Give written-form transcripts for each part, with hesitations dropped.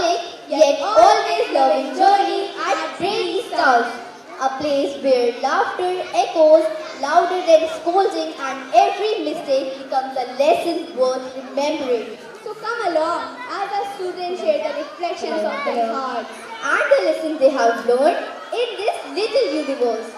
chaotic yet always loving journey at Brainy Stalls, a place where laughter echoes louder than scolding and every mistake becomes a lesson worth remembering. So come along as our students share the reflections of their hearts. And the lessons they have learned in this little universe.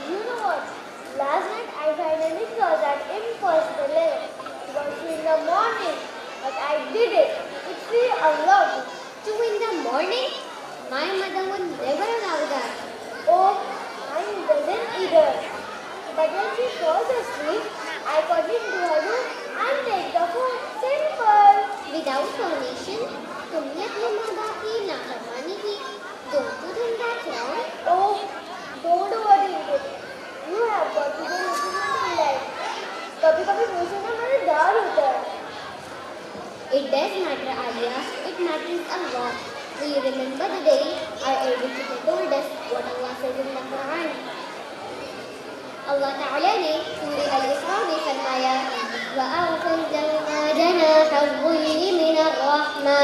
You know what? Last night I finally saw that impossible level. It was 2 in the morning, but I did it. It feels unlocked. 2 in the morning? My mother would never allow that. Oh, mine doesn't either. But when she falls asleep, I got into her room and take the phone. Simple. Without permission, तुमने अपने माँ बाप की नाफरमानी की. Don't you think that's wrong? Oh, don't overthink it. You have got to be implement in life. कभी-कभी सोचना मजेदार होता है. It does matter, Alia. It matters a lot. Do you remember the day our elder teacher told us what Allah says in the Quran? Allah Ta'ala ने सूरह अल-इसरा में फरमाया وَأَعْتَزَلْنَا جَنَاحَ الظُّلِّ مِنَ الرَّحْمَةِ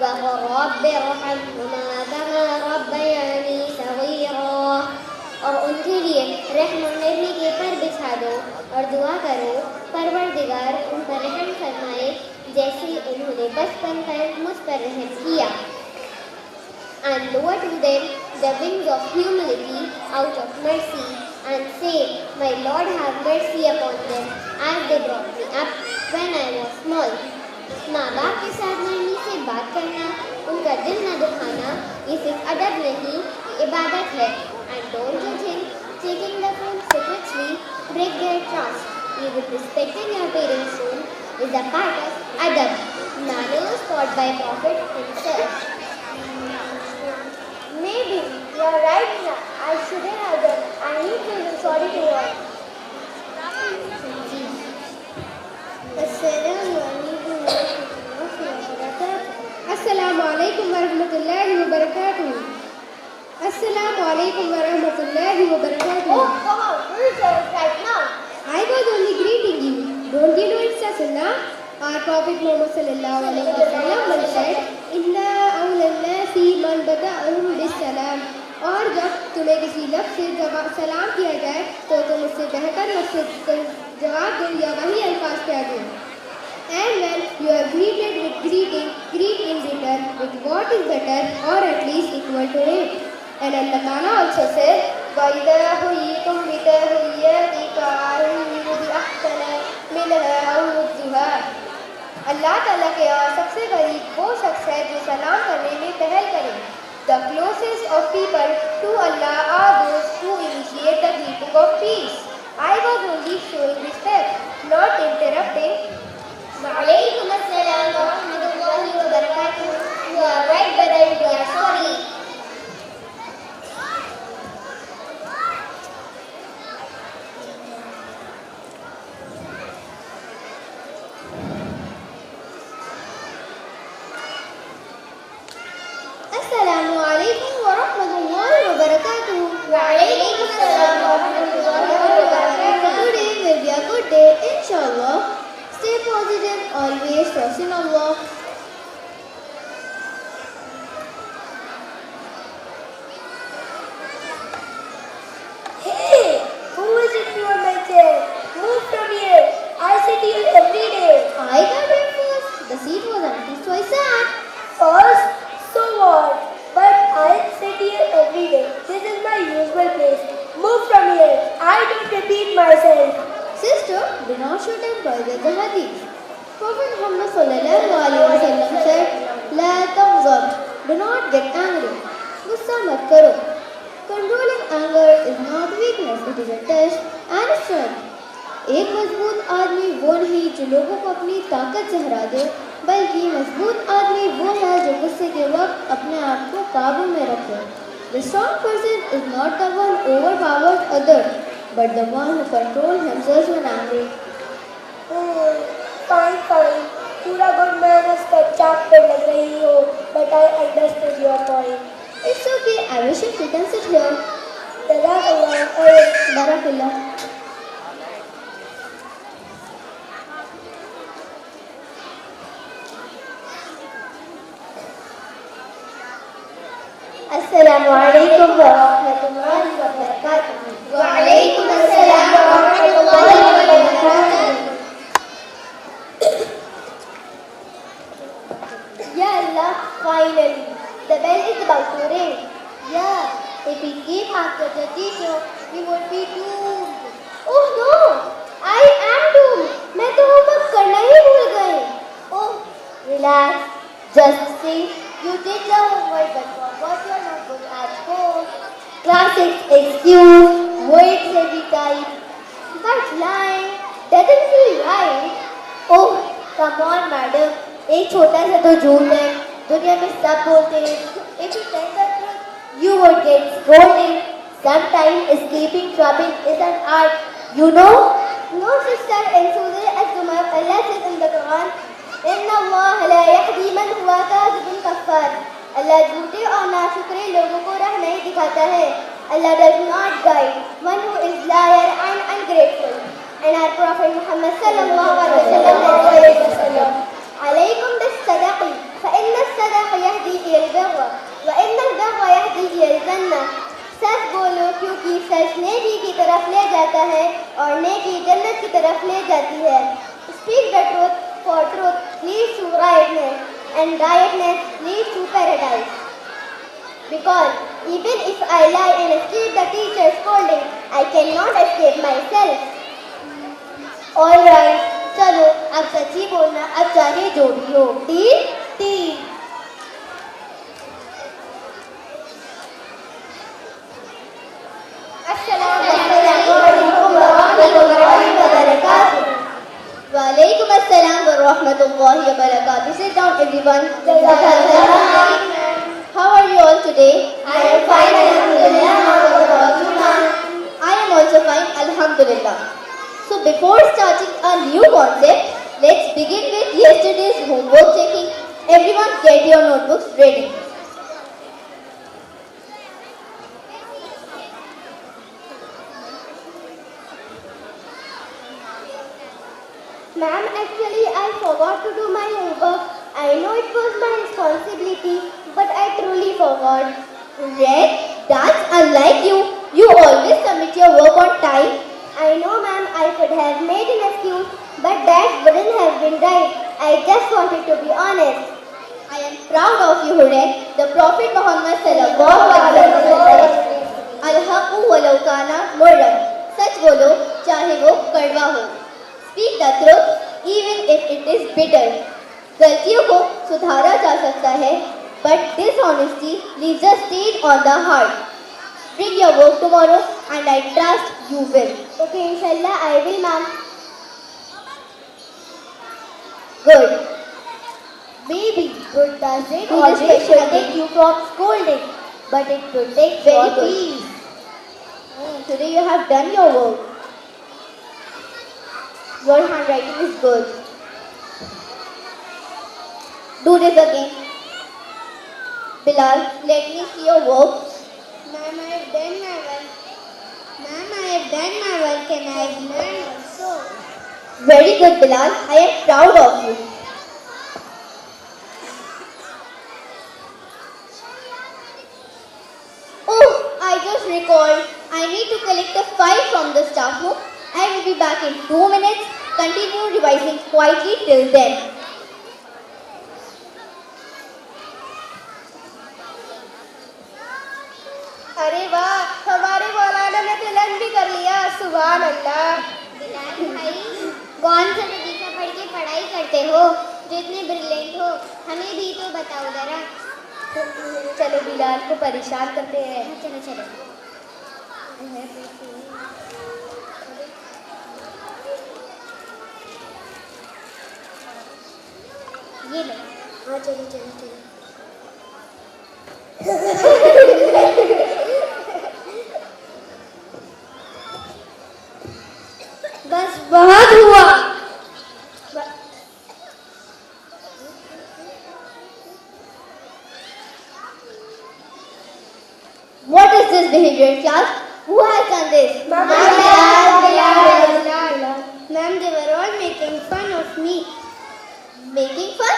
وَقُلْ رَبِّ ارْحَمْهُمَا كَمَا رَبَّيَانِي صَغِيرًا. और उनके लिए रहम करने के पर बिछा दो और दुआ करो परवरदिगार उन पर रहम फरमाए जैसे उन्होंने बचपन पर मुझ पर रहम किया. And lower to them the wings of humility out of mercy and say, My Lord have mercy upon them as they brought me up when I was small. माँ बाप के साथ नरमी से बात करना, उनका दिल न दुखाना, ये सिर्फ अदब नहीं, इबादत है. And don't you think taking the phone secretly break their trust? Even respecting your parents' room is a part of adab, manners taught by Prophet himself. Maybe you're right now. I shouldn't have done. I need to be sorry to you. Assalamu alaikum warahmatullahi wabarakatuh. Assalamu alaikum warahmatullahi wabarakatuh. Oh, come on. We'll tell us right now. I was only greeting you. Don't you know it's a sunnah? Our Prophet Muhammad sallallahu alaihi wasallam once said, "Inna awlan nasi man bada'ahum bis-salam." और जब तुम्हें किसी लफ्ज़ से सलाम किया जाए तो तुम उससे बेहतर लफ्ज़ से जवाब दो या वही अल्फाज कह दो. And when you are greeted with greeting, greet in return with what is better or at least equal to it. And Allah Ta'ala also says, وَإِذَا حُيِّيتُم بِتَحِيَّةٍ فَحَيُّوا بِأَحْسَنَ مِنْهَا أَوْ رُدُّوهَا. अल्लाह ताला के यहाँ सबसे करीब वो शख्स है जो सलाम करने में पहल करे. The closest of people to Allah are those who initiate the greeting of peace. I was only showing respect, not interrupting. Walaikum assalam wa rahmatullahi wa barakatuh. You are right, brother. We are sorry. Assalamu alaikum wa rahmatullahi wa barakatuh. Walaikum assalam wa rahmatullahi wa barakatuh. Today will be a good day, inshallah. Stay positive, always trust in Allah. Hey, who is it you are my chair? Move from here. I sit here every day. I got breakfast. The seat was empty, so I sat. First, so what? But I sit here every day. This is my usual place. Move from here. I don't repeat myself. Sister, do not shoot and forget the hadith. Prophet Muhammad sallallahu alaihi wasallam said, "La taghdab." Do not get angry. Gussa mat karo. Controlling anger is not weakness; it is a test and strength. एक मजबूत आदमी वो नहीं जो लोगों को अपनी ताकत से हरा दे, बल्कि मजबूत आदमी वो है जो गुस्से के वक्त अपने आप को काबू में रखे. The strong person is not the one who overpowers others, but the one who controls himself when angry. Fine पूरा गुड मैनर्स का चैप्टर लग रही हो, but I understood your point. It's okay. I wish you can sit here. Jazakallah khair. Barakallah. Assalamualaikum warahmatullahi wabarakatuh. Waalaikumsalam warahmatullahi wabarakatuh. Ya Allah, finally, the bell is about to ring. Yeah, if we keep after the teacher, we would be doomed. Oh no, I am doomed. मैं तो homework करना ही भूल गई. Oh, relax. Just see, you did the homework but forgot your notebook at home. Classic excuse, words every time. That's lying. Doesn't feel right. Oh, come on, madam. एक छोटा सा तो झूठ है. दुनिया में सब बोलते हैं. If you tell the truth, you would get scolded. Sometimes escaping trouble is an art. You know? No, sister, in Surah Az-Zumar, Allah says in the Quran, "Inna Allah la yahdi man huwa kadhibun kaffar." Allah झूठे और नाशुक्रे लोगों को राह नहीं दिखाता है. Allah does not guide one who is liar and ungrateful. And our Prophet Muhammad sallallahu alaihi wasallam, عليكم بالصدق فإن الصدق يهدي إلى البر وإن البر يهدي إلى الجنة. सच बोलो क्योंकि सच नेकी की तरफ ले जाता है और नेकी जन्नत की तरफ ले जाती है. Speak the truth, for truth leads to rightness and rightness leads to paradise. Because even if I lie and escape the teacher's scolding, I cannot escape myself. All right. चलो अब सच्ची बोलना, अब चाहे जो भी हो. Deal? Deal. Walaikum assalam wa rahmatullahi wa barakatuh. Sit down, everyone. How are you all today? I am fine, alhamdulillah. How about you, ma'am? I am also fine, alhamdulillah. So before starting a new concept, let's begin with yesterday's homework checking. Everyone get your notebooks ready. Ma'am, actually I forgot to do my homework. I know it was my responsibility, but I truly forgot. Red, that's unlike you. You always submit your work on time. I know, ma'am, I could have made an excuse, but that wouldn't have been right. I just wanted to be honest. I am proud of you, Huren. The Prophet Muhammad sallallahu alaihi wasallam. Al-haqu walau kana murran. सच बोलो चाहे वो कड़वा हो. Speak the truth even if it is bitter. गलतियों को सुधारा जा सकता है, but dishonesty leaves a stain on the heart. Bring your work tomorrow and I trust you will. Okay, inshallah, I will, ma'am. Good. Baby, good doesn't Do the always special protect thing. you from scolding, but it protects Very your good. peace. Today you have done your work. Your handwriting is good. Do this again. Bilal, let me see your work. Ma'am, I have done my work. Ma'am, I have done my work and I have learned also. Very good, Bilal. I am proud of you. Oh, I just recalled. I need to collect the file from the staff room. I will be back in 2 minutes. Continue revising quietly till then. अरे वाह, हमारे मौलाना ने तिलक भी कर लिया. सुभान अल्लाह. बिलाल भाई, कौन सा नतीजा पढ़ के पढ़ाई करते हो जो इतने ब्रिलियंट हो? हमें भी तो बताओ जरा. चलो बिलाल को परेशान करते हैं. चलो चलो. ये लो. हाँ चलो चलो चलो. बस बहुत हुआ. misbehavior in class? Who has done this? Ma'am, they were all making fun of me. Making fun?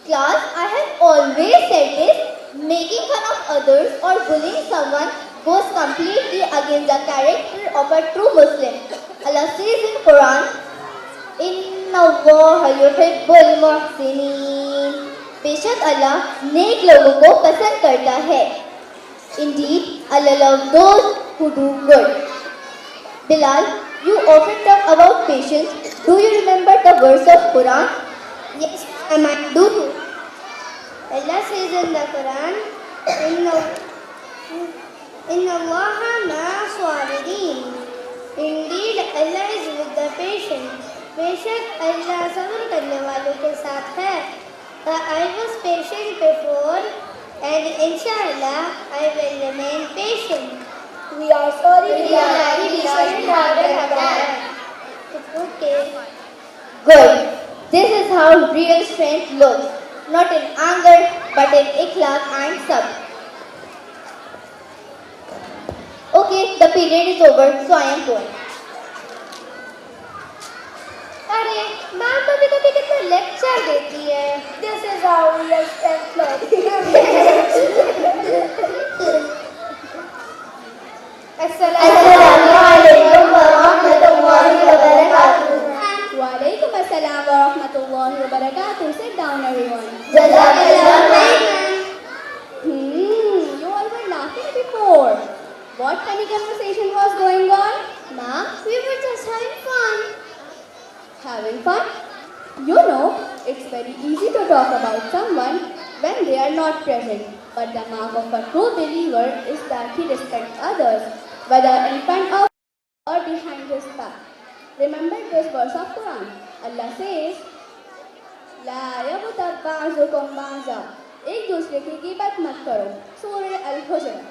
Class, I have always said this. Making fun of others or bullying someone goes completely against the character of a true Muslim. Allah says in Quran, Inna Allah yuhibbul muhsinin. बेशक अल्लाह नेक लोगों को पसंद करता है. Indeed, Allah loves those who do good. Bilal, you often talk about patience. Do you remember the verse of Quran? Yes, I do. Allah says in the Quran, Inna Allaha ma'a sabirin. Indeed, Allah is with the patient. बेशक अल्लाह सब्र करने वालों के साथ है. I was patient before and inshallah I will remain patient. we are sorry. We shouldn't have done that. It's okay. Good. This is how real strength looks. Not in anger, but in ikhlas and sabr. Okay, the period is over, so I am going. अरे ma'am कभी कभी कितना lecture देती है. This is how real strength looks. Assalamualaikum warahmatullahi wabarakatuh. Walaikum assalam wa rahmatullahi wa barakatuh. Sit down, everyone. Jazakallah khair. You all were laughing before. What funny conversation was going on? Ma'am, we were just having fun. Having fun? You know, it's very easy to talk about someone when they are not present. But the mark of a true believer is that he respects others, whether in front of or behind his back. Remember this verse of Quran. Allah says, La yaghtab ba'dukum ba'da. एक दूसरे की गिबत मत करो. Surah Al-Hujurat.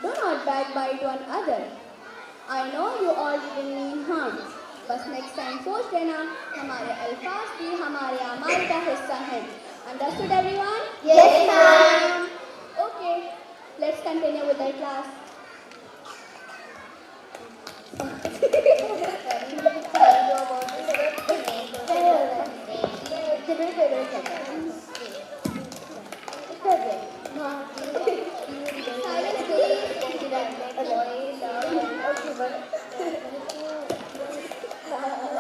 Do not backbite one other. I know you all didn't mean harm. बस next time सोच लेना हमारे अल्फाज भी हमारे अमाल का हिस्सा है. Understood everyone? Yes, ma'am. Okay, let's continue with our class.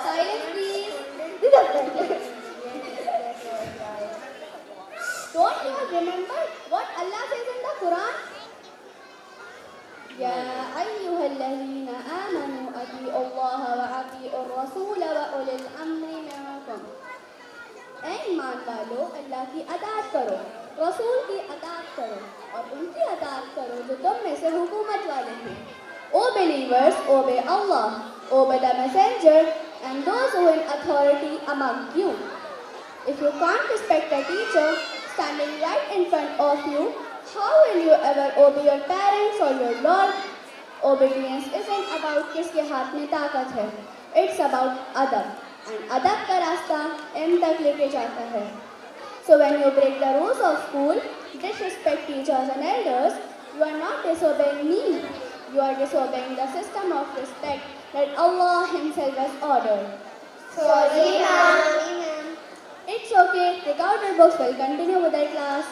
Silence, please. Don't you all remember what Allah says in the Quran? يا أيها الذين آمنوا أطيعوا الله وأطيعوا الرسول وأولي الأمر منكم. ऐ ईमान वालों, अल्लाह की अताअत करो, रसूल की अताअत करो और उनकी अताअत करो जो तुम में से हुकूमत वाले हैं. O believers, obey Allah, obey the messenger and those who in authority among you. If you can't respect a teacher standing right in front of you, how will you ever obey your parents or your Lord? Obedience isn't about किसके हाथ में ताकत है. It's about adab. And adab का रास्ता end तक लेके जाता है. So when you break the rules of school, disrespect teachers and elders, you are not disobeying me. You are disobeying the system of respect that Allah Himself has ordered. Sorry, ma'am. It's okay. Take out your books. We'll continue with our class.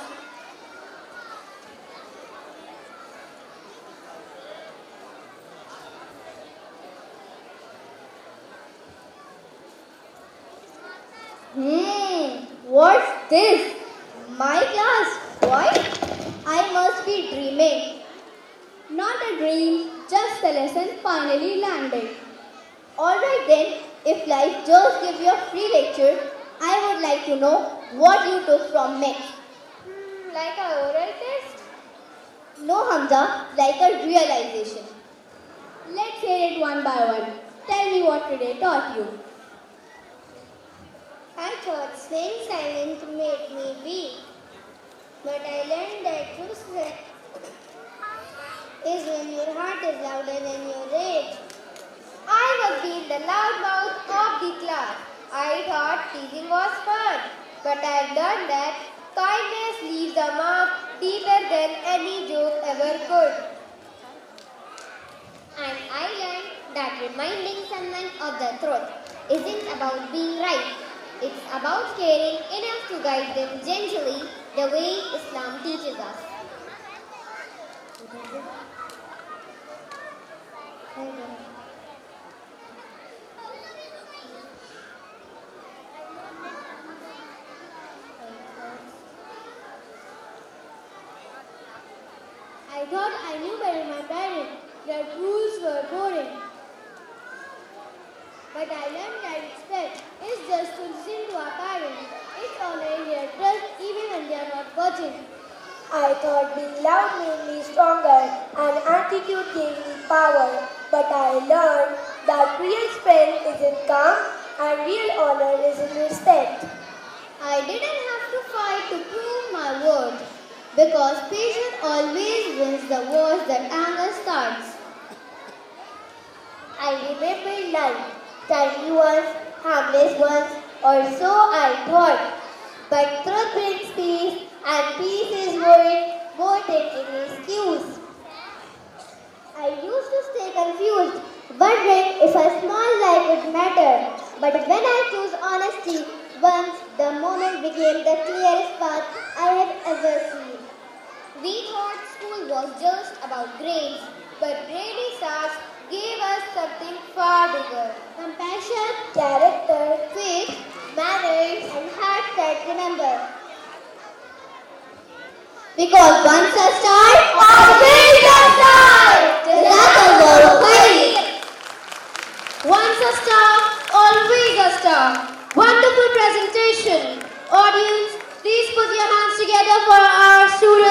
What's this? My class? Why? I must be dreaming. Not a dream, just the lesson finally landed. Alright then, if life just gives you a free lecture, I would like to know what you took from next. Like our oral test? No, Hamza, like a realization. Let's hear it one by one. Tell me what today taught you. I thought staying silent made me weak. But I learned that true strength is when your heart is louder than your rage. I was being the loud mouth of the class. I thought teasing was fun. But I've learned that kindness leaves a mark deeper than any joke ever could. time, I learned that reminding someone of the truth isn't about being right. It's about caring enough to guide them gently the way Islam teaches us. I thought I knew better my parents, that rules were boring. But I learned that respect is just to listen to our parents. It's honoring their trust even when they are not watching. I thought being loud made me stronger and attitude gave me power. But I learned that real strength is in calm and real honor is in respect. I didn't have to fight to prove my worth because patience always wins the wars that anger starts. I remember life, tiny ones, harmless ones, or so I thought. But truth brings peace, and peace is worth more than any excuse. I used to stay confused, wondering if a small lie would matter. But when I chose honesty, once the moment became the clearest path I have ever seen. We thought school was just about grades, but Brady Stars gave us something far bigger. Compassion, Character, Faith, manners, and heart that remember. because once a star, always a star! Jazakallahu khair! Once a star, always a star. Wonderful presentation. Audience, please put your hands together for our students.